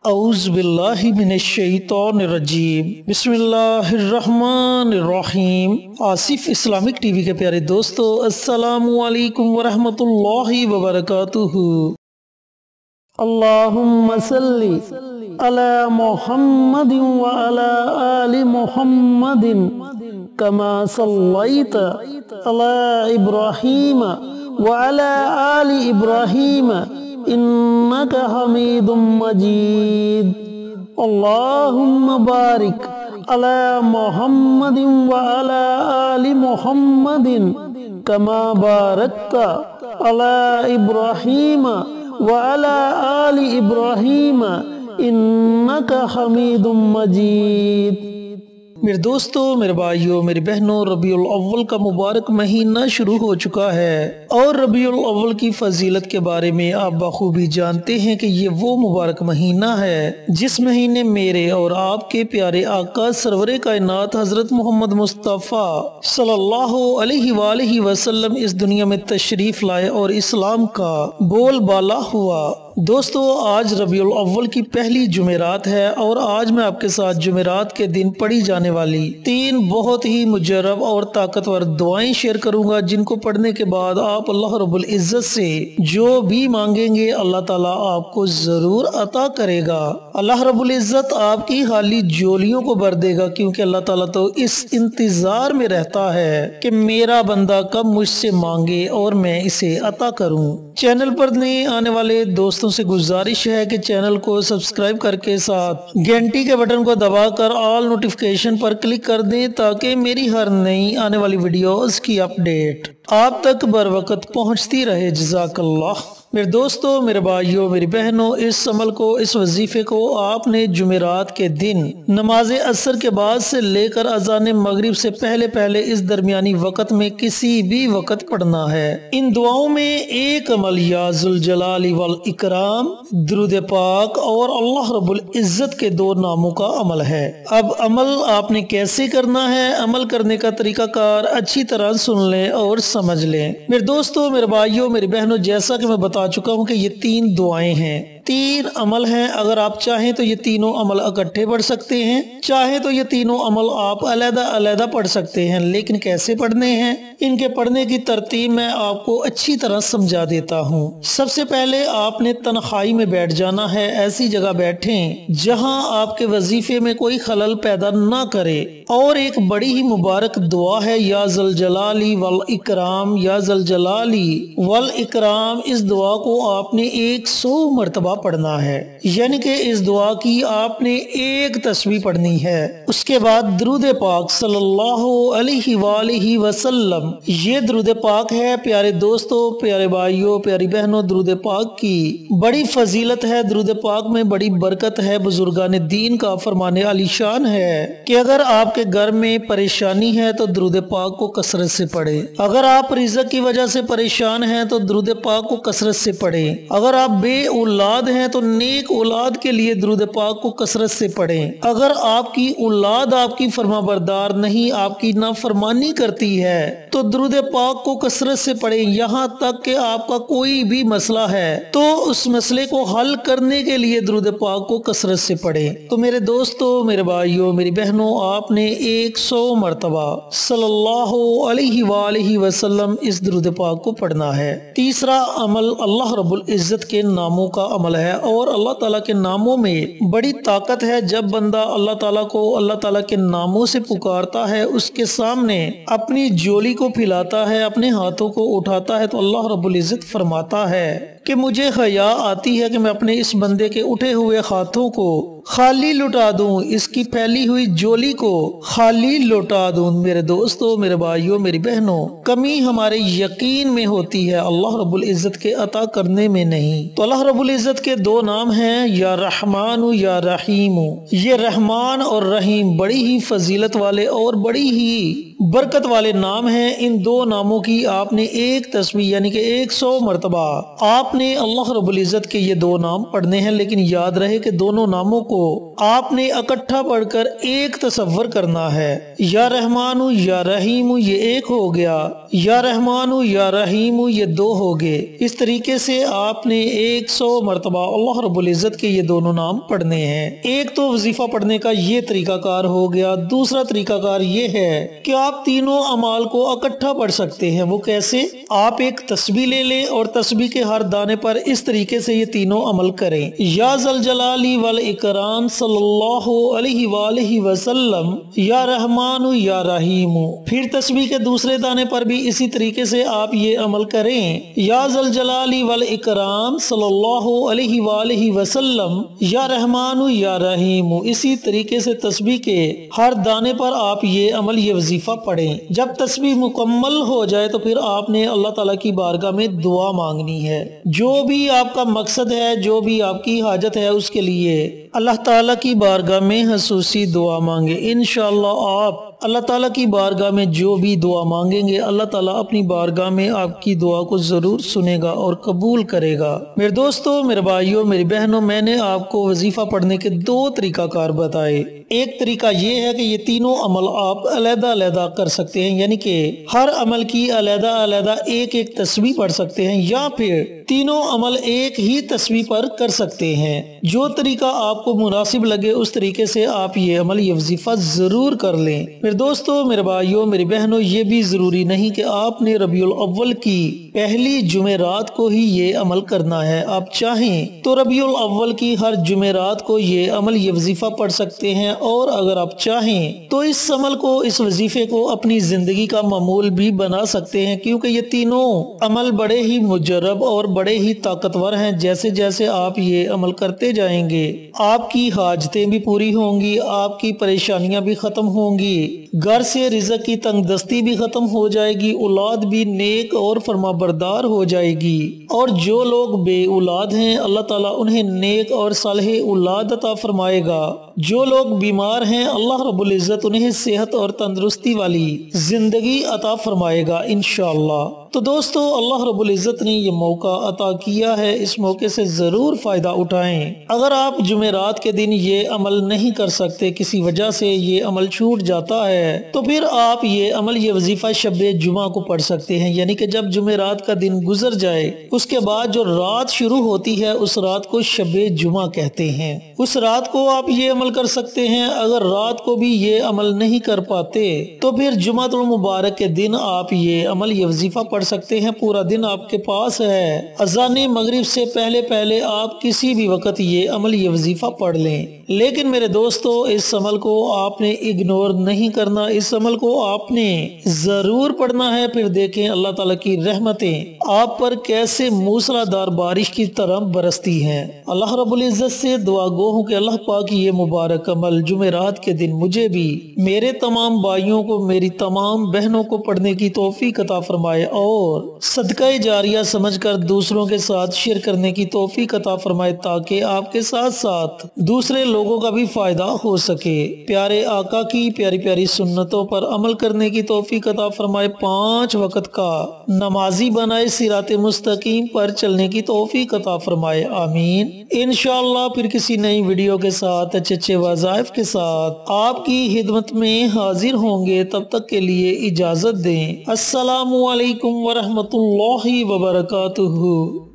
اعوذ باللہ من الشیطان الرجیم بسم اللہ الرحمن الرحیم۔ آصف اسلامک ٹی وی کے پیارے دوستو، السلام علیکم ورحمۃ اللہ وبرکاتہ۔ اللہم صلی علی محمد وعلی آل محمد کما صلیت علی ابراہیم وعلی آل ابراہیم انک حمید مجید۔ اللہم بارک علی محمد وعلی آل محمد کما بارکت علی ابراہیم وعلی آل ابراہیم انک حمید مجید۔ میرے دوستو، میرے بھائیوں، میری بہنوں، ربیع الاول کا مبارک مہینہ شروع ہو چکا ہے، اور ربیع الاول کی فضیلت کے بارے میں آپ بخوبی جانتے ہیں کہ یہ وہ مبارک مہینہ ہے جس مہینے میرے اور آپ کے پیارے آقا سرور کائنات حضرت محمد مصطفیٰ صلی اللہ علیہ وآلہ وسلم اس دنیا میں تشریف لائے اور اسلام کا بول بالا ہوا۔ دوستو، آج ربیع الاول کی پہلی جمعرات ہے، اور آج میں آپ کے ساتھ جمعرات کے دن پڑھی جانے والی 3 بہت ہی مجرب اور طاقتور دعائیں شیئر کروں گا، جن کو پڑھنے کے بعد آپ اللہ رب العزت سے جو بھی مانگیں گے اللہ تعالیٰ آپ کو ضرور عطا کرے گا۔ اللہ رب العزت آپ کی خالی جولیوں کو بھر دے گا، کیونکہ اللہ تعالیٰ تو اس انتظار میں رہتا ہے کہ میرا بندہ کب مجھ سے مانگے اور میں اسے عطا کروں۔ چینل پر نئے آنے والے دوستوں سے گزارش ہے کہ چینل کو سبسکرائب کر کے ساتھ گھنٹی کے بٹن کو دبا کر آل نوٹیفیکیشن پر کلک کر دیں، تاکہ میری ہر نئی آنے والی ویڈیوز کی اپڈیٹ آپ تک بر وقت پہنچتی رہے۔ جزاک اللہ۔ میرے دوستو، میرے بھائیوں، میری بہنوں، اس عمل کو، اس وظیفے کو آپ نے جمعرات کے دن نماز عصر کے بعد سے لے کر اذان مغرب سے پہلے اس درمیانی وقت میں کسی بھی وقت پڑھنا ہے۔ ان دعاؤں میں ایک عمل یا ذوالجلال والاکرام، درود پاک اور اللہ رب العزت کے 2 ناموں کا عمل ہے۔ اب عمل آپ نے کیسے کرنا ہے، عمل کرنے کا طریقہ کار اچھی طرح سن لیں اور سمجھ لیں۔ میرے دوستو، میرے بھائیوں، میری بہنوں، جیسا کہ میں بتا چکا ہوں کہ یہ 3 دعائیں ہیں، 3 عمل ہیں۔ اگر آپ چاہیں تو یہ تینوں عمل اکٹھے پڑھ سکتے ہیں، چاہیں تو یہ تینوں عمل آپ علیحدہ علیحدہ پڑھ سکتے ہیں، لیکن کیسے پڑھنے ہیں، ان کے پڑھنے کی ترتیب میں آپ کو اچھی طرح سمجھا دیتا ہوں۔ سب سے پہلے آپ نے تنہائی میں بیٹھ جانا ہے، ایسی جگہ بیٹھیں جہاں آپ کے وظیفے میں کوئی خلل پیدا نہ کرے، اور ایک بڑی ہی مبارک دعا ہے یا ذوالجلال والاکرام، یا ذوالجلال والاکرام۔ اس دعا کو آپ نے 100 مرتبہ پڑھنا ہے، یعنی کہ اس دعا کی آپ نے 1 تسبیح پڑھنی ہے۔ اس کے بعد درود پاک صلی اللہ علیہ وآلہ وسلم، یہ درود پاک ہے۔ پیارے دوستو، پیارے بھائیوں، پیاری بہنوں، درود پاک کی بڑی فضیلت ہے، درود پاک میں بڑی برکت ہے۔ بزرگان دین کا فرمان علی شان ہے کہ اگر آپ کے گھر میں پریشانی ہے تو درود پاک کو کثرت سے پڑھیں، اگر آپ رزق کی وجہ سے پریشان ہیں تو درود پاک کو کثرت سے پڑھیں، اگر آپ بے اولاد ہیں تو نیک اولاد کے لیے درود پاک کو کثرت سے پڑھیں، اگر آپ کی اولاد آپ کی فرما بردار نہیں، آپ کی نافرمانی کرتی ہے تو درود پاک کو کثرت سے پڑھیں۔ یہاں تک کہ آپ کا کوئی بھی مسئلہ ہے تو اس مسئلے کو حل کرنے کے لیے درود پاک کو کثرت سے پڑھیں۔ تو میرے دوستو، میرے بھائیوں، میری بہنوں، آپ نے 100 مرتبہ صلی اللہ علیہ وآلہ وسلم اس درود پاک کو پڑھنا ہے۔ تیسرا عمل اللہ رب العزت کے ناموں کا عمل ہے، اور اللہ تعالیٰ کے ناموں میں بڑی طاقت ہے۔ جب بندہ اللہ تعالیٰ کو اللہ تعالیٰ کے ناموں سے پکارتا ہے، اس کے سامنے اپنی جولی کو پھیلاتا ہے، اپنے ہاتھوں کو اٹھاتا ہے، تو اللہ رب العزت فرماتا ہے کہ مجھے حیا آتی ہے کہ میں اپنے اس بندے کے اٹھے ہوئے ہاتھوں کو خالی لٹا دوں، اس کی پھیلی ہوئی جولی کو خالی لٹا دوں۔ میرے دوستو، میرے بھائیوں، میری بہنوں، کمی ہمارے یقین میں ہوتی ہے، اللہ رب العزت کے عطا کرنے میں نہیں۔ تو اللہ رب العزت کے 2 نام ہیں، یا رحمان یا رحیم۔ یہ رحمان اور رحیم بڑی ہی فضیلت والے اور بڑی ہی برکت والے نام ہیں۔ ان 2 ناموں کی آپ نے 1 تسبیح یعنی کہ 100 مرتبہ آپ آپ نے اللہ رب العزت کے یہ دو نام پڑھنے ہیں، لیکن یاد رہے کہ دونوں ناموں کو آپ نے اکٹھا پڑھ کر ایک تصور کرنا ہے۔ یا رحمانو یا رحیمو یہ ایک ہو گیا، یا رحمانو یا رحیمو یہ دو ہو گئے۔ اس طریقے سے آپ نے 100 مرتبہ اللہ رب العزت کے یہ دونوں نام پڑھنے ہیں۔ ایک تو وظیفہ پڑھنے کا یہ طریقہ کار ہو گیا۔ دوسرا طریقہ کار یہ ہے کہ آپ تینوں اعمال کو اکٹھا پڑھ سکتے ہیں۔ وہ کیسے؟ آپ ایک تسبیح لے لیں اور تسبیح کے ہر دانے پر اس طریقے سے یہ تینوں عمل کریں: یا ذوالجلال والاکرام صلی اللہ علیہ وآلہ وسلم، یا رحمان یا رحیم۔ پھر تسبیح کے دوسرے دانے پر بھی اسی طریقے سے آپ یہ عمل کریں: یا ذوالجلال والاکرام صلی اللہ علیہ وآلہ وسلم، یا رحمان یا رحیم۔ اسی طریقے سے تسبیح کے ہر دانے پر آپ یہ عمل، یہ وظیفہ پڑھیں۔ جب تسبیح مکمل ہو جائے تو پھر آپ نے اللہ تعالیٰ کی بارگاہ میں دعا مانگنی ہے۔ جو بھی آپ کا مقصد ہے، جو بھی آپ کی حاجت ہے، اس کے لیے اللہ تعالیٰ کی بارگاہ میں خصوصی دعا مانگے۔ انشاءاللہ آپ اللہ تعالیٰ کی بارگاہ میں جو بھی دعا مانگیں گے، اللہ تعالیٰ اپنی بارگاہ میں آپ کی دعا کو ضرور سنے گا اور قبول کرے گا۔ میرے دوستو، میرے بھائیوں، میری بہنوں، میں نے آپ کو وظیفہ پڑھنے کے دو طریقہ کار بتائے۔ ایک طریقہ یہ ہے کہ یہ تینوں عمل آپ علیحدہ علیحدہ کر سکتے ہیں، یعنی کہ ہر عمل کی علیحدہ علیحدہ ایک ایک تسبیح پڑھ سکتے ہیں، یا پھر تینوں عمل ایک ہی تسبیح پر کر سکتے ہیں۔ جو طریقہ آپ کو مناسب لگے اس طریقے سے آپ یہ عمل، یہ وظیفہ ضرور کر لیں۔ میرے دوستو، میرے بھائیوں، میری بہنوں، یہ بھی ضروری نہیں کہ آپ نے ربیع الاول کی پہلی جمعرات کو ہی یہ عمل کرنا ہے۔ آپ چاہیں تو ربیع الاول کی ہر جمعرات کو یہ عمل، یہ وظیفہ پڑھ سکتے ہیں، اور اگر آپ چاہیں تو اس عمل کو، اس وظیفے کو اپنی زندگی کا معمول بھی بنا سکتے ہیں، کیونکہ یہ تینوں عمل بڑے ہی مجرب اور بڑے ہی طاقتور ہیں۔ جیسے جیسے آپ یہ عمل کرتے جائیں گے، آپ کی حاجتیں بھی پوری ہوں گی، آپ کی پریشانیاں بھی ختم ہوں گی، گھر سے رزق کی تنگ دستی بھی ختم ہو جائے گی، اولاد بھی نیک اور فرما بردار ہو جائے گی، اور جو لوگ بے اولاد ہیں اللہ تعالیٰ انہیں نیک اور صالح اولاد عطا فرمائے گا۔ جو لوگ بیمار ہیں اللہ رب العزت انہیں صحت اور تندرستی والی زندگی عطا فرمائے گا انشاءاللہ۔ تو دوستو، اللہ رب العزت نے یہ موقع عطا کیا ہے، اس موقع سے ضرور فائدہ اٹھائیں۔ اگر آپ جمعرات کے دن یہ عمل نہیں کر سکتے، کسی وجہ سے یہ عمل چھوٹ جاتا ہے، تو پھر آپ یہ عمل، یہ وظیفہ شب جمعہ کو پڑھ سکتے ہیں، یعنی کہ جب جمعرات کا دن گزر جائے اس کے بعد جو رات شروع ہوتی ہے اس رات کو شب جمعہ کہتے ہیں۔ اس رات کو آپ یہ عمل کر سکتے ہیں۔ اگر رات کو بھی یہ عمل نہیں کر پاتے تو پھر جمعۃ المبارک کے دن آپ یہ عمل، یہ وظیفہ پڑھ سکتے ہیں۔ پورا دن آپ کے پاس ہے، اذان مغرب سے پہلے پہلے آپ کسی بھی وقت یہ عمل، یہ وظیفہ پڑھ لیں۔ لیکن میرے دوستو، اس عمل کو آپ نے اگنور نہیں کرنا، اس عمل کو آپ نے ضرور پڑھنا ہے۔ پھر دیکھیں اللہ تعالیٰ کی رحمتیں آپ پر کیسے موسلادھار بارش کی طرح برستی ہیں۔ اللہ رب العزت سے دعا گو ہوں کہ اللہ پاک یہ مبارک عمل جمعرات کے دن مجھے بھی، میرے تمام بھائیوں کو، میری تمام بہنوں کو پڑھنے کی توفیق عطا فرمائے، اور صدقہ جاریہ سمجھ کر دوسروں کے ساتھ شیئر کرنے کی توفیق عطا فرمائے، تاکہ آپ کے ساتھ ساتھ دوسرے لوگوں کا بھی فائدہ ہو سکے۔ پیارے آقا کی پیاری پیاری سنتوں پر عمل کرنے کی توفیق عطا فرمائے، 5 وقت کا نمازی بنائے، صراط مستقیم پر چلنے کی توفیق عطا فرمائے، آمین۔ انشاءاللہ پھر کسی نئی ویڈیو کے ساتھ، اچھے وظائف کے ساتھ آپ کی خدمت میں حاضر ہوں گے۔ تب تک کے لیے اجازت دیں۔ السلام علیکم ورحمۃ اللہ وبرکاتہ۔